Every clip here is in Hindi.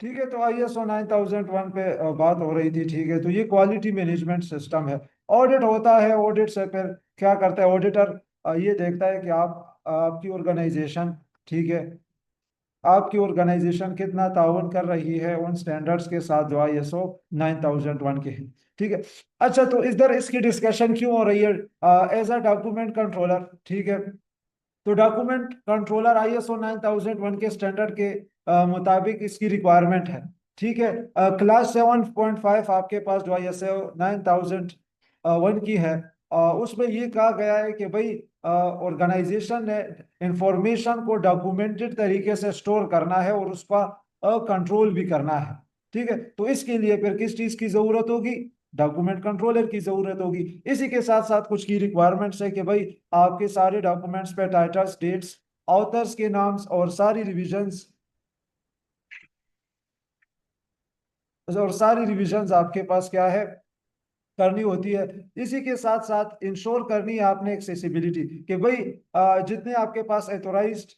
ठीक है, तो ISO 9001 पे बात हो रही थी। ठीक है, तो ये क्वालिटी मैनेजमेंट सिस्टम है। ऑडिट होता है, ऑडिट से फिर क्या करता है ऑडिटर, ये देखता है कि आपकी ऑर्गेनाइजेशन, ठीक है, आपकी ऑर्गेनाइजेशन कितना ताउन कर रही है उन स्टैंडर्ड्स के साथ जो ISO 9001 के हैं। ठीक है। अच्छा, तो इधर इसकी डिस्कशन क्यों हो रही है? एज अ डॉक्यूमेंट कंट्रोलर, ठीक है, तो डॉक्यूमेंट कंट्रोलर ISO 9001 के स्टैंडर्ड के मुताबिक इसकी रिक्वायरमेंट है। ठीक है। क्लास 7.5 आपके पास जो ISO 9001 की है, उसमें ये कहा गया है कि भाई ऑर्गेनाइजेशन ने इंफॉर्मेशन को डॉक्यूमेंटेड तरीके से स्टोर करना है और उसका कंट्रोल भी करना है। ठीक है, तो इसके लिए फिर किस चीज की जरूरत होगी? डॉक्यूमेंट कंट्रोलर की जरूरत होगी। इसी के साथ साथ कुछ की रिक्वायरमेंट्स है कि भाई आपके सारे डॉक्यूमेंट्स पे टाइटल्स, डेट्स, ऑथर्स के नाम्स और सारी रिविजन्स आपके पास क्या है, करनी होती है। इसी के साथ साथ इंश्योर करनी है आपने एक्सेसिबिलिटी, कि भाई जितने आपके पास एथोराइज्ड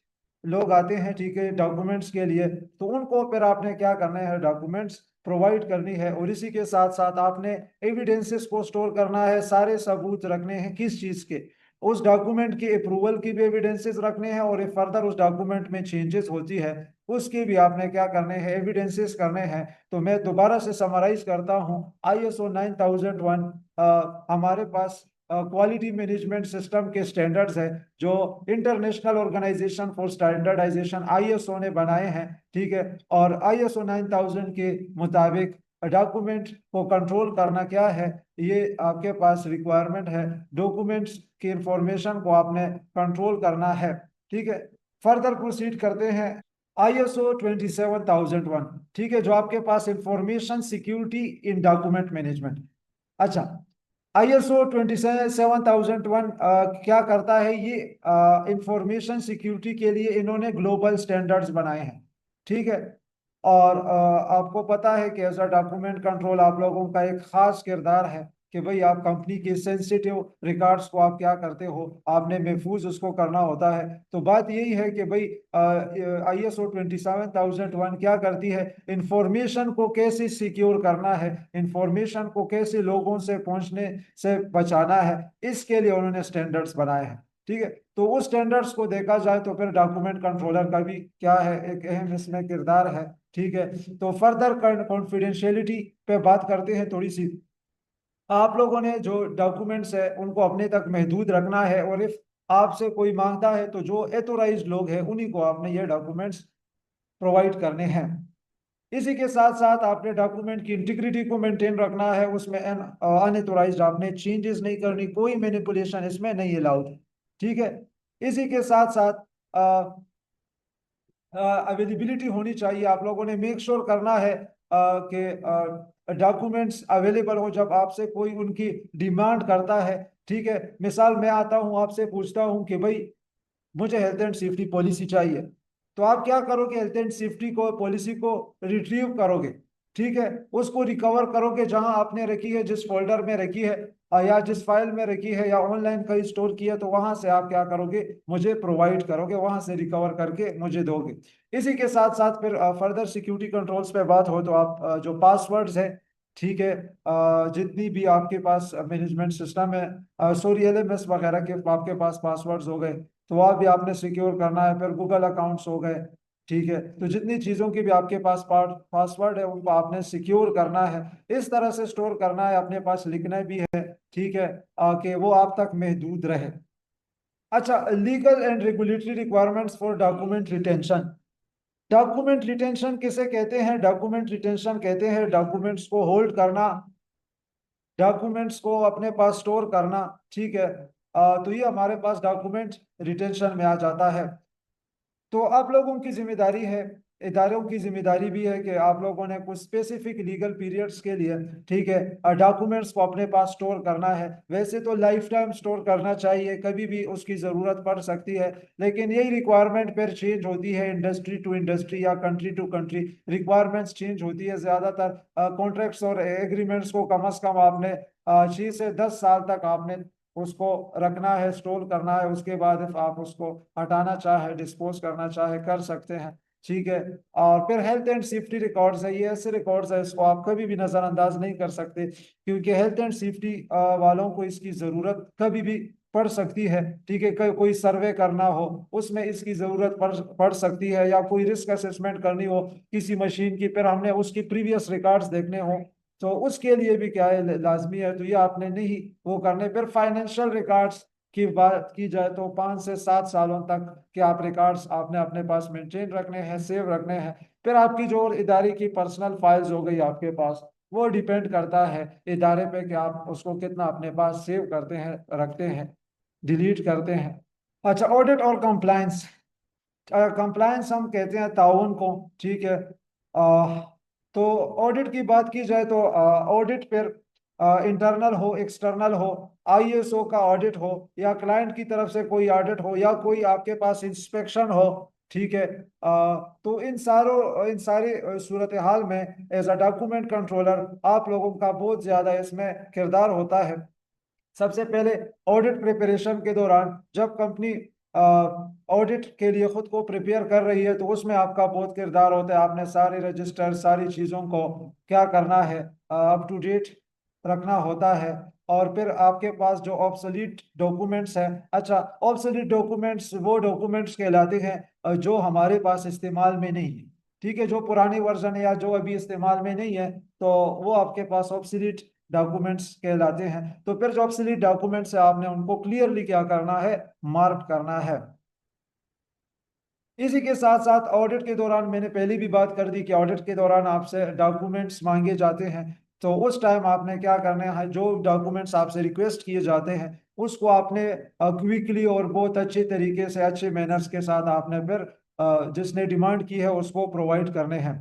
लोग आते हैं, ठीक है, डॉक्यूमेंट्स के लिए, तो उनको फिर आपने क्या करना है, डॉक्यूमेंट्स प्रोवाइड करनी है। और इसी के साथ साथ आपने एविडेंसेस को स्टोर करना है, सारे सबूत रखने हैं किस चीज के, उस डॉक्यूमेंट की अप्रूवल की भी एविडेंसेस रखने हैं, और फर्दर उस डॉक्यूमेंट में चेंजेस होती है उसके भी आपने क्या करने हैं, एविडेंसेस करने हैं। तो मैं दोबारा से समराइज करता हूँ। ISO 9001 हमारे पास क्वालिटी मैनेजमेंट सिस्टम के स्टैंडर्ड्स है, जो International Organization for Standardization ISO ने बनाए हैं। ठीक है, और ISO 9000 के मुताबिक डॉक्यूमेंट को कंट्रोल करना क्या है, ये आपके पास रिक्वायरमेंट है। डॉक्यूमेंट्स की इंफॉर्मेशन को आपने कंट्रोल करना है। ठीक है, फर्दर प्रोसीड करते हैं। ISO 27001, ठीक है, जो आपके पास information security in document management. अच्छा, ISO 27001 क्या करता है? ये इंफॉर्मेशन सिक्योरिटी के लिए इन्होंने ग्लोबल स्टैंडर्ड्स बनाए हैं। ठीक है, और आपको पता है कि एज अ डॉक्यूमेंट कंट्रोल आप लोगों का एक खास किरदार है कि भाई आप कंपनी के सेंसिटिव रिकॉर्ड्स को आप क्या करते हो, आपने महफूज उसको करना होता है। तो बात यही है कि भाई ISO 27001 क्या करती है, इंफॉर्मेशन को कैसे सिक्योर करना है, इंफॉर्मेशन को कैसे लोगों से पहुंचने से बचाना है, इसके लिए उन्होंने स्टैंडर्ड्स बनाए हैं। ठीक है, तो उस स्टैंडर्ड्स को देखा जाए तो फिर डॉक्यूमेंट कंट्रोलर का भी क्या है, एक अहम इसमें किरदार है। ठीक है, तो फर्दर कॉन्फिडेंशियलिटी पे बात करते हैं थोड़ी सी। आप लोगों ने जो डॉक्यूमेंट्स है उनको अपने तक महदूद रखना है, और इफ आपसे कोई मांगता है तो जो एथोराइज्ड लोग हैं उन्हीं को आपने ये डॉक्यूमेंट्स प्रोवाइड करने हैं। इसी के साथ साथ आपने डॉक्यूमेंट की इंटीग्रिटी को मेंटेन रखना है, उसमें अनएथोराइज्ड आपने चेंजेस नहीं करनी, कोई मैनिपुलेशन इसमें नहीं अलाउड। ठीक है, इसी के साथ साथ अवेलेबिलिटी होनी चाहिए। आप लोगों ने मेक श्योर करना है कि डॉक्यूमेंट्स अवेलेबल हो जब आपसे कोई उनकी डिमांड करता है। ठीक है, मिसाल मैं आता हूं आपसे पूछता हूं कि भाई मुझे हेल्थ एंड सेफ्टी पॉलिसी चाहिए, तो आप क्या करोगे, हेल्थ एंड सेफ्टी को पॉलिसी को रिट्रीव करोगे। ठीक है, उसको रिकवर करोगे जहां आपने रखी है, जिस फोल्डर में रखी है, या जिस फाइल में रखी है, या ऑनलाइन कहीं स्टोर किया, तो वहां से आप क्या करोगे, मुझे प्रोवाइड करोगे, वहां से रिकवर करके मुझे दोगे। इसी के साथ साथ फिर फर्दर सिक्योरिटी कंट्रोल्स पे बात हो तो आप जो पासवर्ड्स है, ठीक है, जितनी भी आपके पास मैनेजमेंट सिस्टम है, सॉरी LMS वगैरह के आपके पास पासवर्ड्स हो गए, तो वह भी आपने सिक्योर करना है। फिर गूगल अकाउंट्स हो गए। ठीक है, तो जितनी चीज़ों की भी आपके पास पासवर्ड है उनको आपने सिक्योर करना है, इस तरह से स्टोर करना है, अपने पास लिखना भी है। ठीक है, कि वो आप तक महदूद रहे। अच्छा, legal and regulatory requirements for document retention. Document retention किसे कहते हैं? डॉक्यूमेंट रिटेंशन कहते हैं डॉक्यूमेंट्स को होल्ड करना, डॉक्यूमेंट्स को अपने पास स्टोर करना। ठीक है, तो ये हमारे पास डॉक्यूमेंट रिटेंशन में आ जाता है। तो आप लोगों की जिम्मेदारी है, इदारों की जिम्मेदारी भी है कि आप लोगों ने कुछ स्पेसिफिक लीगल पीरियड्स के लिए, ठीक है, डॉक्यूमेंट्स को अपने पास स्टोर करना है। वैसे तो लाइफ टाइम स्टोर करना चाहिए, कभी भी उसकी ज़रूरत पड़ सकती है, लेकिन यही रिक्वायरमेंट फिर चेंज होती है, इंडस्ट्री टू इंडस्ट्री या country to country requirements change होती है। ज़्यादातर कॉन्ट्रैक्ट्स और एग्रीमेंट्स को कम अज़ कम आपने 6 से 10 साल तक आपने उसको रखना है, स्टोर करना है। उसके बाद if आप उसको हटाना चाहे, डिस्पोज करना चाहे, कर सकते हैं। ठीक है। और फिर हेल्थ एंड सेफ्टी रिकॉर्ड्स है, ये ऐसे रिकॉर्ड्स है इसको आप कभी भी नजरअंदाज नहीं कर सकते, क्योंकि हेल्थ एंड सेफ्टी वालों को इसकी जरूरत कभी भी पड़ सकती है। ठीक है, कोई सर्वे करना हो उसमें इसकी जरूरत पड़ सकती है, या कोई रिस्क असेसमेंट करनी हो किसी मशीन की, फिर हमने उसकी प्रीवियस रिकॉर्ड्स देखने हो तो उसके लिए भी क्या है लाजमी है, तो ये आपने नहीं वो करने। फिर फाइनेंशियल रिकॉर्ड्स की बात की जाए तो 5 से 7 सालों तक के आप रिकॉर्ड्स आपने अपने पास मेंटेन रखने हैं, सेव रखने हैं। फिर आपकी जो इदारे की पर्सनल फाइल्स हो गई आपके पास, वो डिपेंड करता है इदारे पे कि आप उसको कितना अपने पास सेव करते हैं, रखते हैं, डिलीट करते हैं। अच्छा, ऑडिट और कंप्लायंस। कंप्लायंस हम कहते हैं ताउन को। ठीक है। अ, तो ऑडिट की बात की जाए तो ऑडिट फिर इंटरनल हो एक्सटर्नल हो, आईएसओ का ऑडिट हो या क्लाइंट की तरफ से कोई ऑडिट हो या कोई आपके पास इंस्पेक्शन हो। ठीक है। तो इन सारी सूरत हाल में एज अ डॉक्यूमेंट कंट्रोलर आप लोगों का बहुत ज्यादा इसमें किरदार होता है। सबसे पहले ऑडिट प्रिपरेशन के दौरान जब कंपनी ऑडिट के लिए खुद को प्रिपेयर कर रही है तो उसमें आपका बहुत किरदार होता है। आपने सारे रजिस्टर सारी चीज़ों को क्या करना है, अप टू डेट रखना होता है। और फिर आपके पास जो ऑब्सोलीट डॉक्यूमेंट्स हैं, अच्छा ऑब्सोलीट डॉक्यूमेंट्स वो डॉक्यूमेंट्स कहलाते हैं जो हमारे पास इस्तेमाल में नहीं है। ठीक है, जो पुरानी वर्जन है या जो अभी इस्तेमाल में नहीं है तो वो आपके पास ऑब्सोलीट डॉक्यूमेंट्स कहलाते हैं। तो फिर जो ऑब्सोलीट डॉक्यूमेंट्स है आपने उनको क्लियरली क्या करना है, मार्क करना है। इसी के साथ साथ ऑडिट के दौरान मैंने पहले भी बात कर दी कि ऑडिट के दौरान आपसे डॉक्यूमेंट्स मांगे जाते हैं। तो उस टाइम आपने क्या करना है, जो डॉक्यूमेंट्स आपसे रिक्वेस्ट किए जाते हैं उसको आपने क्विकली और बहुत अच्छे तरीके से अच्छे मैनर्स के साथ आपने फिर जिसने डिमांड की है उसको प्रोवाइड करने हैं।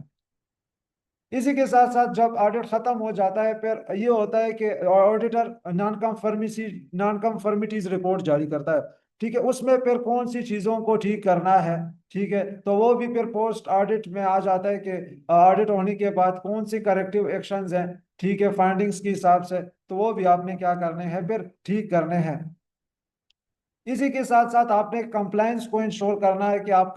इसी के साथ साथ जब ऑडिट खत्म हो जाता है फिर ये होता है कि ऑडिटर नॉन कंफर्मिटीज रिपोर्ट जारी करता है। ठीक है, उसमें फिर कौन सी चीजों को ठीक करना है। ठीक है, तो वो भी फिर पोस्ट ऑडिट में आ जाता है कि ऑडिट होने के बाद कौन सी करेक्टिव एक्शंस हैं। ठीक है, फाइंडिंग्स के हिसाब से तो वो भी आपने क्या करने हैं, फिर ठीक करने हैं। इसी के साथ साथ आपने कंप्लायंस को इंश्योर करना है कि आप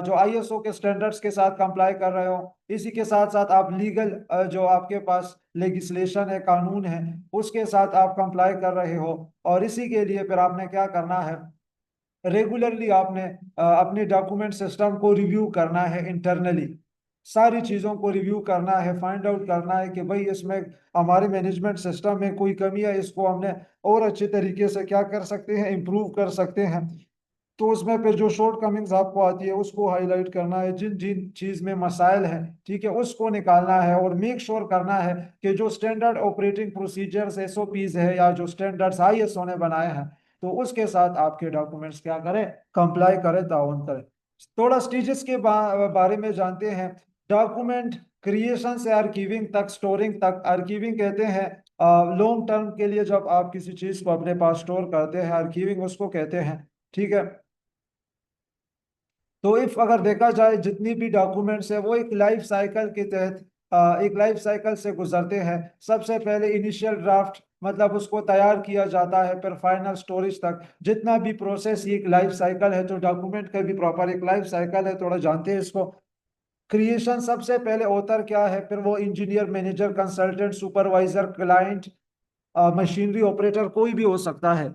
जो आईएसओ के स्टैंडर्ड्स के साथ कंप्लाई कर रहे हो। इसी के साथ साथ आप लीगल जो आपके पास लेगिस्लेशन है, कानून है, उसके साथ आप कंप्लाई कर रहे हो। और इसी के लिए फिर आपने क्या करना है, रेगुलरली आपने अपने डॉक्यूमेंट सिस्टम को रिव्यू करना है इंटरनली। सारी चीज़ों को रिव्यू करना है, फाइंड आउट करना है कि भाई इसमें हमारे मैनेजमेंट सिस्टम में कोई कमी है, इसको हमने और अच्छे तरीके से क्या कर सकते हैं, इम्प्रूव कर सकते हैं। तो उसमें फिर जो शॉर्ट कमिंग्स आपको आती है उसको हाईलाइट करना है, जिन जिन चीज़ में मसाइल है ठीक है उसको निकालना है, और मेक श्योर करना है कि जो स्टैंडर्ड ऑपरेटिंग प्रोसीजर्स एसओपीज है या जो स्टैंडर्ड्स आईएसओ ने बनाए हैं तो उसके साथ आपके डॉक्यूमेंट्स क्या करें, कंप्लाई करें, ताउन करें। थोड़ा स्टेजेस के बारे में जानते हैं। डॉक्यूमेंट क्रिएशन से आर्कीविंग तक, स्टोरिंग तक। आर्कीविंग कहते हैं लॉन्ग टर्म के लिए जब आप किसी चीज को अपने पास स्टोर करते हैं, आर्कीविंग उसको कहते हैं। ठीक है, तो इफ अगर देखा जाए जितनी भी डॉक्यूमेंट्स है वो एक लाइफ साइकिल के तहत एक लाइफ साइकिल से गुजरते हैं। सबसे पहले इनिशियल ड्राफ्ट मतलब उसको तैयार किया जाता है, फिर फाइनल स्टोरेज तक जितना भी प्रोसेस, ये एक लाइफ साइकिल है। तो डॉक्यूमेंट का भी प्रॉपर एक लाइफ साइकिल है, थोड़ा जानते हैं इसको। क्रिएशन सबसे पहले ऑथर क्या है, फिर वो engineer, manager, consultant, supervisor, client, machinery operator कोई भी हो सकता है।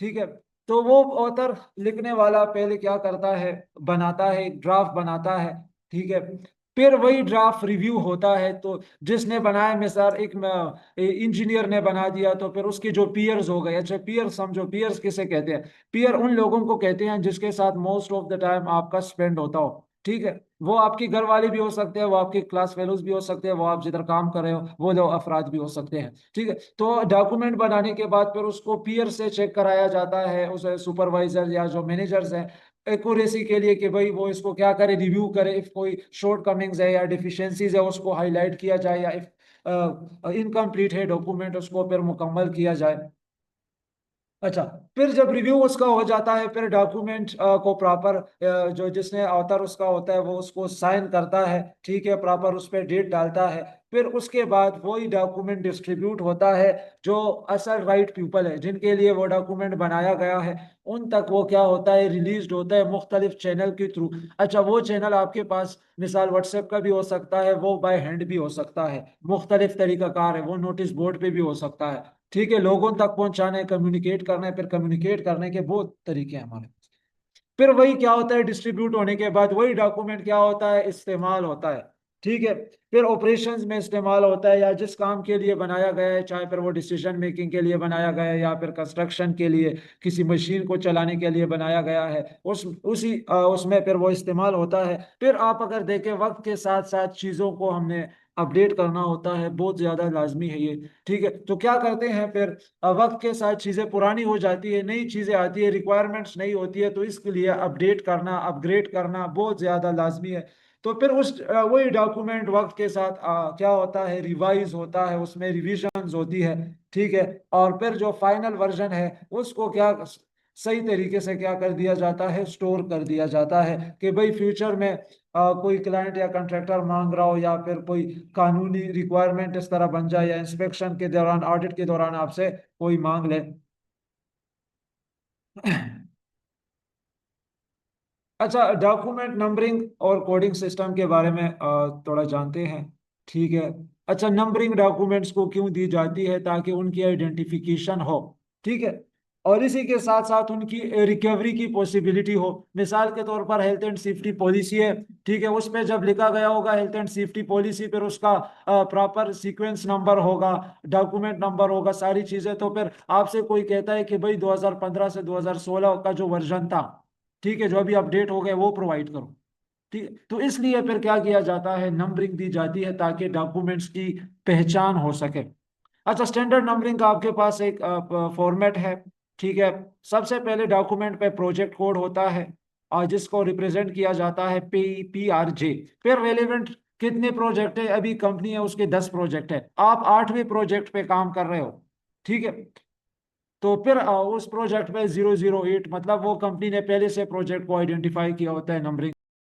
ठीक है, तो वो ऑथर लिखने वाला पहले क्या करता है, बनाता है एक ड्राफ्ट बनाता है। ठीक है, फिर वही ड्राफ्ट रिव्यू होता है। तो जिसने बनाया, मिसाल एक इंजीनियर ने बना दिया तो फिर उसके जो पीयर्स हो गए। अच्छा, पीयर समझो, पीयर्स किसे कहते हैं? पीयर उन लोगों को कहते हैं जिसके साथ मोस्ट ऑफ द टाइम आपका स्पेंड होता हो। ठीक है, वो आपके घर वाले भी हो सकते हैं, वो आपके क्लास फेलोज भी हो सकते हैं, वो आप जिधर काम कर रहे हो वो लोग अफराद भी हो सकते हैं। ठीक है, तो डॉक्यूमेंट बनाने के बाद फिर उसको पीयर से चेक कराया जाता है, उस सुपरवाइजर या जो मैनेजर्स हैं, एक्यूरेसी के लिए कि भाई वो इसको क्या करे, रिव्यू करे। इफ कोई शॉर्ट कमिंग्स है या डिफिशियंसीज है उसको हाईलाइट किया जाए, या इफ इनकम्प्लीट है डॉक्यूमेंट उसको फिर मुकम्मल किया जाए। अच्छा, फिर जब रिव्यू उसका हो जाता है फिर डॉक्यूमेंट को प्रॉपर जो जिसने ऑथर उसका होता है वो उसको साइन करता है। ठीक है, प्रॉपर उस पर डेट डालता है। फिर उसके बाद वही डॉक्यूमेंट डिस्ट्रीब्यूट होता है जो असल राइट पीपल है, जिनके लिए वो डॉक्यूमेंट बनाया गया है, उन तक वो क्या होता है, रिलीज होता है मुख्तलिफ चैनल के थ्रू। अच्छा, वो चैनल आपके पास मिसाल व्हाट्सएप का भी हो सकता है, वो बाय हैंड भी हो सकता है, मुख्तलिफ तरीकाकार है, वो नोटिस बोर्ड पे भी हो सकता है। ठीक है, लोगों तक पहुंचाने, कम्युनिकेट करने, फिर कम्युनिकेट करने के बहुत तरीके हैं हमारे पास। फिर वही क्या होता है, डिस्ट्रीब्यूट होने के बाद वही डॉक्यूमेंट क्या होता है, इस्तेमाल होता है। ठीक है, फिर ऑपरेशंस में इस्तेमाल होता है, या जिस काम के लिए बनाया गया है, चाहे फिर वो डिसीजन मेकिंग के लिए बनाया गया है, या फिर कंस्ट्रक्शन के लिए, किसी मशीन को चलाने के लिए बनाया गया है, उसमें फिर वो इस्तेमाल होता है। फिर आप अगर देखें, वक्त के साथ साथ चीज़ों को हमने अपडेट करना होता है, बहुत ज़्यादा लाजमी है ये। ठीक है, तो क्या करते हैं फिर, वक्त के साथ चीज़ें पुरानी हो जाती है, नई चीज़ें आती है, रिक्वायरमेंट्स नई होती है, तो इसके लिए अपडेट करना, अपग्रेड करना बहुत ज़्यादा लाजमी है। तो फिर वही डॉक्यूमेंट वक्त के साथ क्या होता है, रिवाइज होता है, उसमें रिविजन्स होती है। ठीक है, और फिर जो फाइनल वर्जन है उसको क्या सही तरीके से क्या कर दिया जाता है, स्टोर कर दिया जाता है, कि भाई फ्यूचर में कोई क्लाइंट या कॉन्ट्रैक्टर मांग रहा हो, या फिर कोई कानूनी रिक्वायरमेंट इस तरह बन जाए, या इंस्पेक्शन के दौरान, ऑडिट के दौरान आपसे कोई मांग ले। अच्छा, डॉक्यूमेंट नंबरिंग और कोडिंग सिस्टम के बारे में थोड़ा जानते हैं। ठीक है। अच्छा, नंबरिंग डॉक्यूमेंट्स को क्यों दी जाती है, ताकि उनकी आइडेंटिफिकेशन हो। ठीक है, और इसी के साथ साथ उनकी रिकवरी की पॉसिबिलिटी हो। मिसाल के तौर पर हेल्थ एंड सेफ्टी पॉलिसी है। ठीक है, उस पे जब लिखा गया होगा हेल्थ एंड सेफ्टी पॉलिसी, फिर उसका प्रॉपर सीक्वेंस नंबर होगा, डॉक्यूमेंट नंबर होगा, सारी चीजें। तो फिर आपसे कोई कहता है कि भाई 2015 से 2016 का जो वर्जन था, ठीक है, जो अभी अपडेट हो गए, वो प्रोवाइड करो। ठीक है, तो इसलिए फिर क्या किया जाता है, नंबरिंग दी जाती है, ताकि डॉक्यूमेंट्स की पहचान हो सके। अच्छा, स्टैंडर्ड नंबरिंग का आपके पास एक फॉर्मेट है। ठीक है, सबसे पहले डॉक्यूमेंट पे प्रोजेक्ट कोड होता है, और जिसको रिप्रेजेंट किया जाता है PRJ। फिर रेलेवेंट कितने प्रोजेक्ट है, अभी कंपनी है उसके 10 प्रोजेक्ट है, आप 8वें प्रोजेक्ट पे काम कर रहे हो। ठीक है, तो फिर उस प्रोजेक्ट पे 008, मतलब वो कंपनी ने पहले से प्रोजेक्ट को आइडेंटिफाई किया होता है नंबरिंग